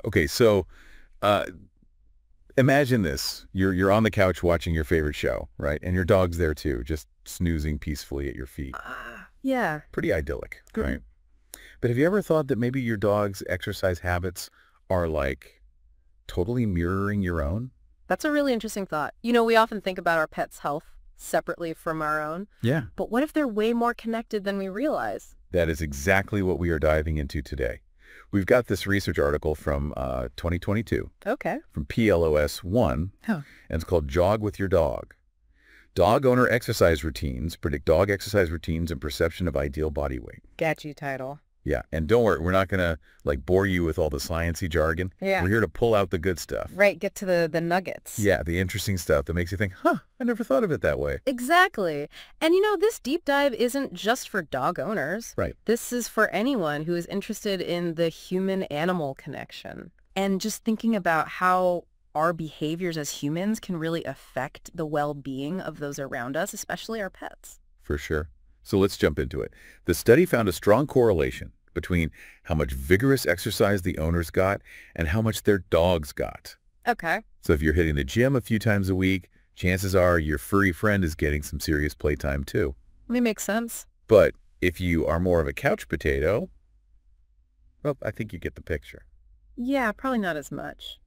Okay, so uh, imagine this. You're on the couch watching your favorite show, right? And your dog's there too, just snoozing peacefully at your feet. Yeah. Pretty idyllic, right? But have you ever thought that maybe your dog's exercise habits are like totally mirroring your own? That's a really interesting thought. You know, we often think about our pet's health separately from our own, Yeah. but what if they're way more connected than we realize? That is exactly what we are diving into today. We've got this research article from 2022 Okay. from PLOS One, Oh. and it's called Jog with Your Dog. Dog owner exercise routines predict dog exercise routines and perception of ideal body weight. Catchy title. Yeah, and don't worry, we're not going to like bore you with all the sciencey jargon. Yeah. We're here to pull out the good stuff. Right, get to the nuggets. Yeah, the interesting stuff that makes you think, huh, I never thought of it that way. Exactly. And you know, this deep dive isn't just for dog owners. Right. This is for anyone who is interested in the human-animal connection and just thinking about how our behaviors as humans can really affect the well-being of those around us, especially our pets. For sure. So let's jump into it. The study found a strong correlation between how much vigorous exercise the owners got and how much their dogs got. Okay. So if you're hitting the gym a few times a week, chances are your furry friend is getting some serious playtime too. That makes sense. But if you are more of a couch potato, well, I think you get the picture. Yeah, probably not as much.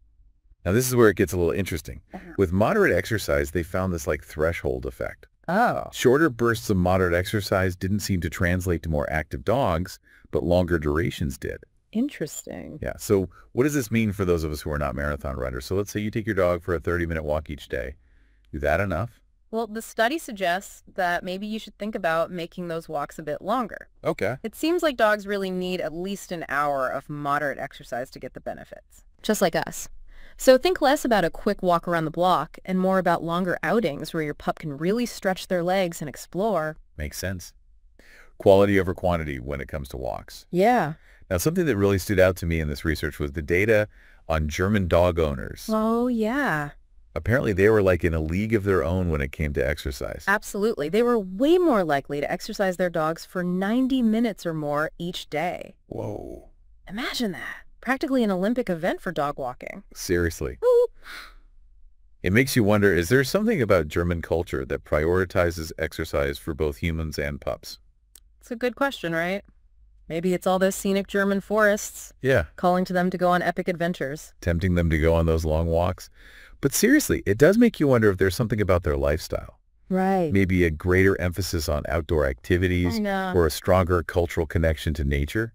Now this is where it gets a little interesting. With moderate exercise, they found this like threshold effect. Oh. Shorter bursts of moderate exercise didn't seem to translate to more active dogs, but longer durations did. Interesting. Yeah, so what does this mean for those of us who are not marathon runners? So let's say you take your dog for a 30-minute walk each day. Is that enough? Well, the study suggests that maybe you should think about making those walks a bit longer. Okay. It seems like dogs really need at least an hour of moderate exercise to get the benefits. Just like us. So think less about a quick walk around the block and more about longer outings where your pup can really stretch their legs and explore. Makes sense. Quality over quantity when it comes to walks. Yeah. Now, something that really stood out to me in this research was the data on German dog owners. Oh, yeah. Apparently, they were like in a league of their own when it came to exercise. Absolutely. They were way more likely to exercise their dogs for 90 minutes or more each day. Whoa. Imagine that. Practically an Olympic event for dog walking. Seriously. Woo. It makes you wonder, is there something about German culture that prioritizes exercise for both humans and pups? It's a good question, right? Maybe it's all those scenic German forests Yeah. calling to them to go on epic adventures. Tempting them to go on those long walks. But seriously, it does make you wonder if there's something about their lifestyle. Right. Maybe a greater emphasis on outdoor activities or a stronger cultural connection to nature.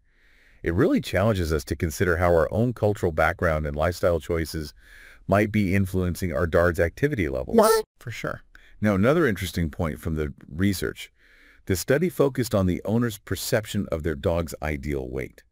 It really challenges us to consider how our own cultural background and lifestyle choices might be influencing our dog's activity levels. For sure. Now, another interesting point from the research. The study focused on the owner's perception of their dog's ideal weight,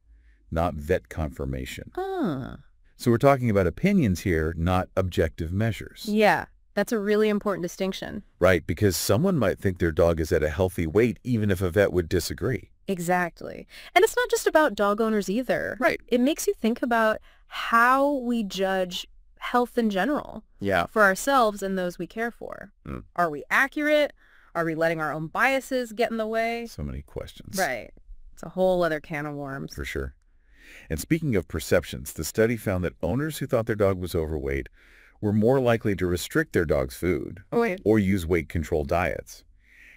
not vet confirmation. Ah. So we're talking about opinions here, not objective measures. Yeah, that's a really important distinction. Right, because someone might think their dog is at a healthy weight even if a vet would disagree. Exactly. And it's not just about dog owners either. Right. It makes you think about how we judge health in general. Yeah. For ourselves and those we care for. Are we accurate? Are we letting our own biases get in the way? So many questions. Right. It's a whole other can of worms. For sure. And speaking of perceptions, the study found that owners who thought their dog was overweight were more likely to restrict their dog's food or use weight-controlled diets.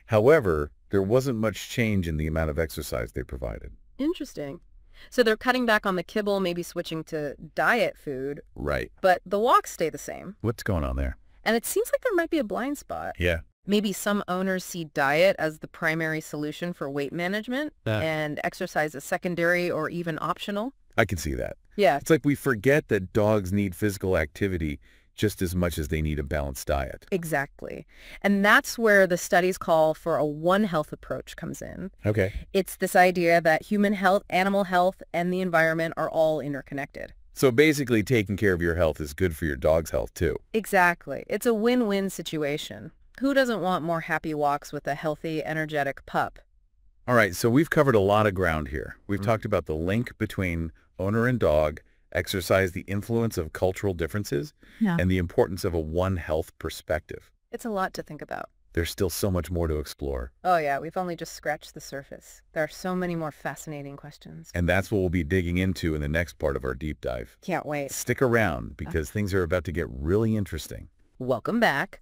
However, there wasn't much change in the amount of exercise they provided. Interesting. So they're cutting back on the kibble, maybe switching to diet food, Right. but the walks stay the same. What's going on there? And it seems like there might be a blind spot. Yeah. Maybe some owners see diet as the primary solution for weight management and exercise as secondary or even optional. I can see that. Yeah. It's like we forget that dogs need physical activity just as much as they need a balanced diet. Exactly. And that's where the studies call for a One Health approach comes in. Okay. It's this idea that human health, animal health, and the environment are all interconnected. So basically taking care of your health is good for your dog's health too. Exactly. It's a win-win situation. Who doesn't want more happy walks with a healthy, energetic pup? All right, so we've covered a lot of ground here. We've talked about the link between owner and dog, exercise, the influence of cultural differences, and the importance of a One Health perspective. It's a lot to think about. There's still so much more to explore. Oh yeah, we've only just scratched the surface. There are so many more fascinating questions. And that's what we'll be digging into in the next part of our deep dive. Can't wait. Stick around because things are about to get really interesting. Welcome back.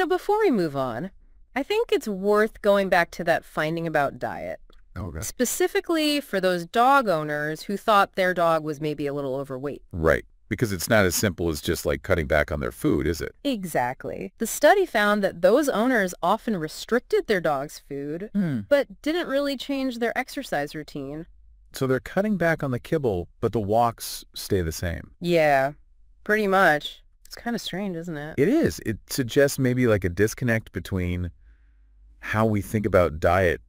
Before we move on, I think it's worth going back to that finding about diet. Okay. Specifically for those dog owners who thought their dog was maybe a little overweight. Right. Because it's not as simple as just like cutting back on their food, is it? Exactly. The study found that those owners often restricted their dog's food, but didn't really change their exercise routine. So they're cutting back on the kibble, but the walks stay the same. Yeah, pretty much. It's kind of strange, isn't it? It is. It suggests maybe like a disconnect between how we think about diet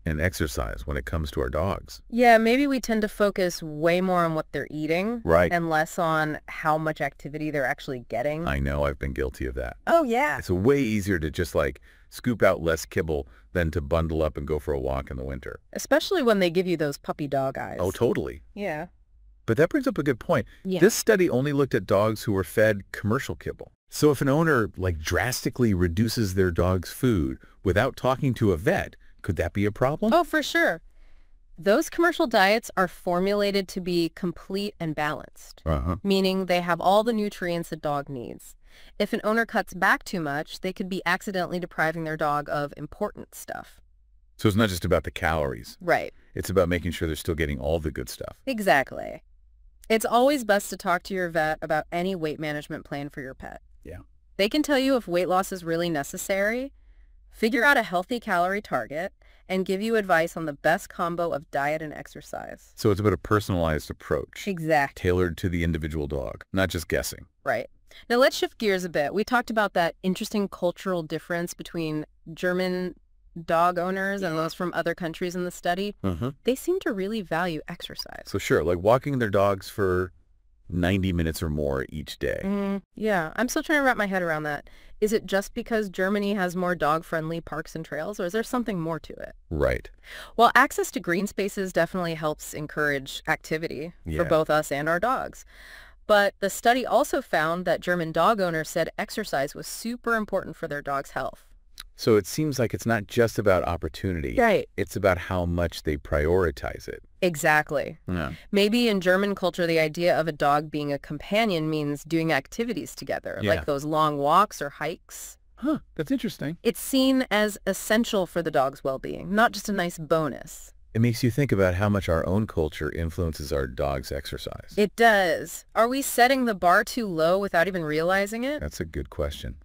and exercise when it comes to our dogs. Yeah, maybe we tend to focus way more on what they're eating. Right. And less on how much activity they're actually getting. I know. I've been guilty of that. Oh, yeah. It's way easier to just like scoop out less kibble than to bundle up and go for a walk in the winter. Especially when they give you those puppy dog eyes. Oh, totally. Yeah. But that brings up a good point. Yeah. This study only looked at dogs who were fed commercial kibble. So if an owner like drastically reduces their dog's food without talking to a vet, could that be a problem? Oh, for sure. Those commercial diets are formulated to be complete and balanced, meaning they have all the nutrients a dog needs. If an owner cuts back too much, they could be accidentally depriving their dog of important stuff. So it's not just about the calories. Right. It's about making sure they're still getting all the good stuff. Exactly. It's always best to talk to your vet about any weight management plan for your pet. Yeah. They can tell you if weight loss is really necessary, figure out a healthy calorie target, and give you advice on the best combo of diet and exercise. So it's about a personalized approach. Exactly. Tailored to the individual dog, not just guessing. Right. Now let's shift gears a bit. We talked about that interesting cultural difference between German dog owners and those from other countries in the study. They seem to really value exercise. So sure, like walking their dogs for 90 minutes or more each day. Yeah, I'm still trying to wrap my head around that. Is it just because Germany has more dog-friendly parks and trails, or is there something more to it? Right. Well, access to green spaces definitely helps encourage activity for both us and our dogs. But the study also found that German dog owners said exercise was super important for their dog's health. So it seems like it's not just about opportunity. Right. It's about how much they prioritize it. Exactly. Yeah. Maybe in German culture, the idea of a dog being a companion means doing activities together, like those long walks or hikes. Huh, that's interesting. It's seen as essential for the dog's well-being, not just a nice bonus. It makes you think about how much our own culture influences our dog's exercise. It does. Are we setting the bar too low without even realizing it? That's a good question.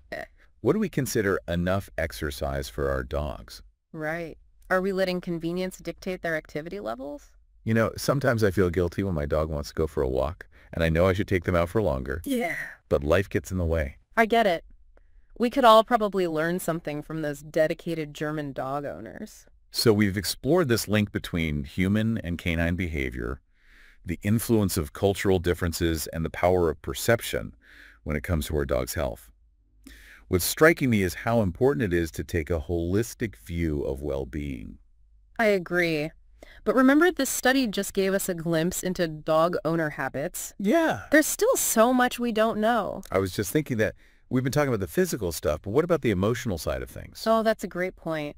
What do we consider enough exercise for our dogs? Right. Are we letting convenience dictate their activity levels? You know, sometimes I feel guilty when my dog wants to go for a walk, and I know I should take them out for longer. Yeah. But life gets in the way. I get it. We could all probably learn something from those dedicated German dog owners. So we've explored this link between human and canine behavior, the influence of cultural differences, and the power of perception when it comes to our dog's health. What's striking me is how important it is to take a holistic view of well-being. I agree. But remember, this study just gave us a glimpse into dog owner habits. Yeah. There's still so much we don't know. I was just thinking that we've been talking about the physical stuff, but what about the emotional side of things? Oh, that's a great point.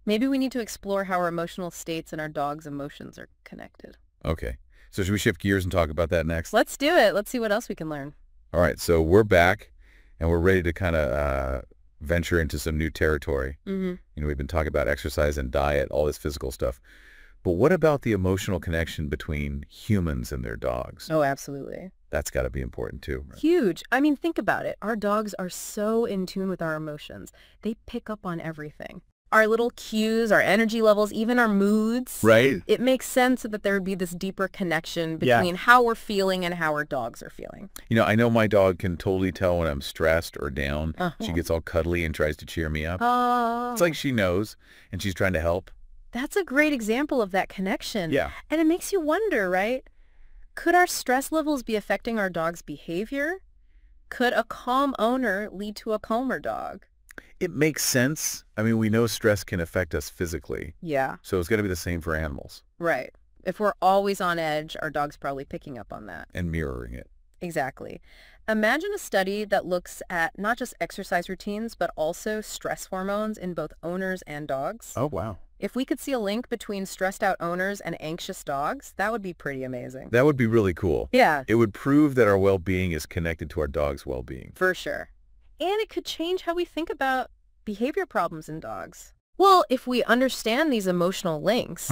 Maybe we need to explore how our emotional states and our dog's emotions are connected. Okay. So should we shift gears and talk about that next? Let's do it. Let's see what else we can learn. All right. So we're back, and we're ready to kind of venture into some new territory. You know, we've been talking about exercise and diet, all this physical stuff. But what about the emotional connection between humans and their dogs? Oh, absolutely. That's got to be important too. Right? Huge. I mean, think about it. Our dogs are so in tune with our emotions. They pick up on everything. Our little cues, our energy levels, even our moods. Right. It makes sense that there would be this deeper connection between how we're feeling and how our dogs are feeling. You know, I know my dog can totally tell when I'm stressed or down. She gets all cuddly and tries to cheer me up. Oh. It's like she knows, and she's trying to help. That's a great example of that connection. Yeah. And it makes you wonder, right? Could our stress levels be affecting our dog's behavior? Could a calm owner lead to a calmer dog? It makes sense. I mean, we know stress can affect us physically. Yeah. So it's got to be the same for animals. Right. If we're always on edge, our dog's probably picking up on that. And mirroring it. Exactly. Imagine a study that looks at not just exercise routines, but also stress hormones in both owners and dogs. Oh, wow. If we could see a link between stressed out owners and anxious dogs, that would be pretty amazing. That would be really cool. Yeah, It would prove that our well-being is connected to our dog's well-being. for sure. And it could change how we think about behavior problems in dogs. Well, if we understand these emotional links,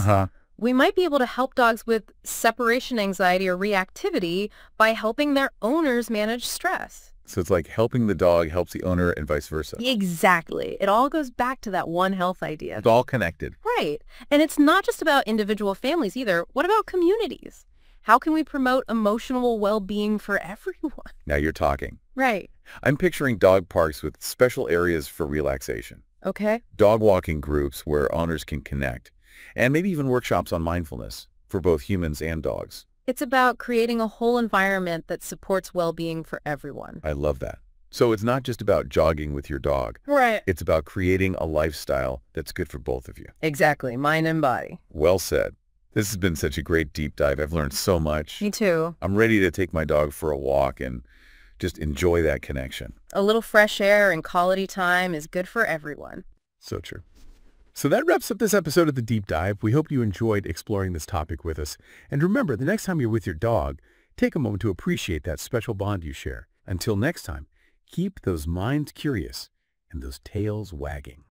we might be able to help dogs with separation anxiety or reactivity by helping their owners manage stress. So it's like helping the dog helps the owner and vice versa. Exactly. It all goes back to that One Health idea. It's all connected. Right. And it's not just about individual families either. What about communities? How can we promote emotional well-being for everyone? Now you're talking. Right. I'm picturing dog parks with special areas for relaxation. Okay. Dog walking groups where owners can connect. And maybe even workshops on mindfulness for both humans and dogs. It's about creating a whole environment that supports well-being for everyone. I love that. So it's not just about jogging with your dog. Right. It's about creating a lifestyle that's good for both of you. Exactly. Mind and body. Well said. This has been such a great deep dive. I've learned so much. Me too. I'm ready to take my dog for a walk and just enjoy that connection. A little fresh air and quality time is good for everyone. So true. So that wraps up this episode of The Deep Dive. We hope you enjoyed exploring this topic with us. And remember, the next time you're with your dog, take a moment to appreciate that special bond you share. Until next time, keep those minds curious and those tails wagging.